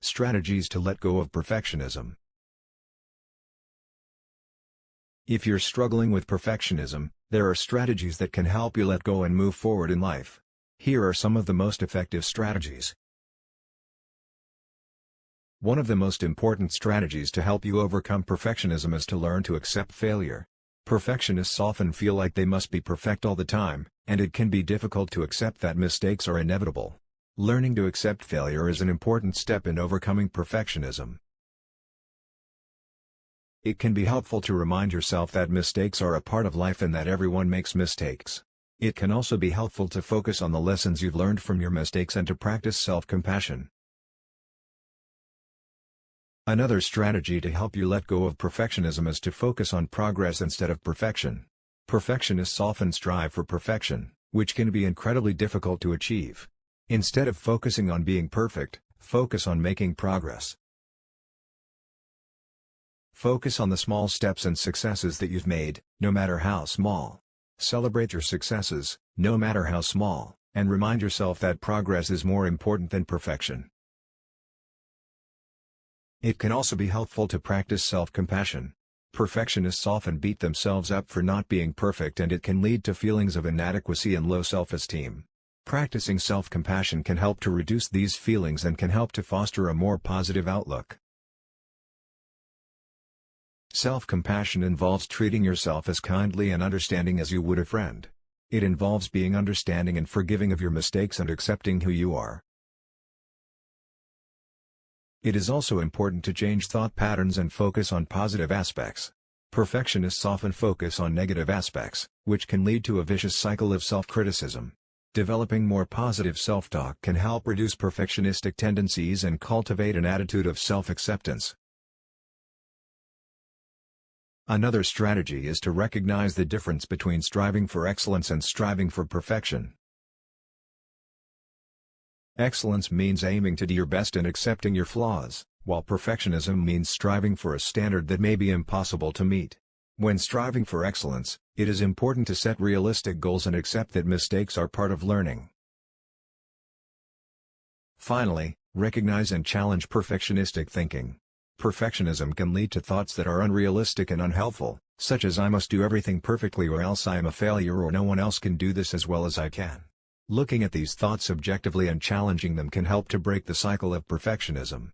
Strategies to let go of perfectionism. If you're struggling with perfectionism, there are strategies that can help you let go and move forward in life. Here are some of the most effective strategies. One of the most important strategies to help you overcome perfectionism is to learn to accept failure. Perfectionists often feel like they must be perfect all the time, and it can be difficult to accept that mistakes are inevitable. Learning to accept failure is an important step in overcoming perfectionism. It can be helpful to remind yourself that mistakes are a part of life and that everyone makes mistakes. It can also be helpful to focus on the lessons you've learned from your mistakes and to practice self-compassion. Another strategy to help you let go of perfectionism is to focus on progress instead of perfection. Perfectionists often strive for perfection, which can be incredibly difficult to achieve. Instead of focusing on being perfect, focus on making progress. Focus on the small steps and successes that you've made, no matter how small. Celebrate your successes, no matter how small, and remind yourself that progress is more important than perfection. It can also be helpful to practice self-compassion. Perfectionists often beat themselves up for not being perfect, and it can lead to feelings of inadequacy and low self-esteem. Practicing self-compassion can help to reduce these feelings and can help to foster a more positive outlook. Self-compassion involves treating yourself as kindly and understanding as you would a friend. It involves being understanding and forgiving of your mistakes and accepting who you are. It is also important to change thought patterns and focus on positive aspects. Perfectionists often focus on negative aspects, which can lead to a vicious cycle of self-criticism. Developing more positive self-talk can help reduce perfectionistic tendencies and cultivate an attitude of self-acceptance. Another strategy is to recognize the difference between striving for excellence and striving for perfection. Excellence means aiming to do your best and accepting your flaws, while perfectionism means striving for a standard that may be impossible to meet. When striving for excellence, it is important to set realistic goals and accept that mistakes are part of learning. Finally, recognize and challenge perfectionistic thinking. Perfectionism can lead to thoughts that are unrealistic and unhelpful, such as "I must do everything perfectly or else I am a failure," or "no one else can do this as well as I can." Looking at these thoughts objectively and challenging them can help to break the cycle of perfectionism.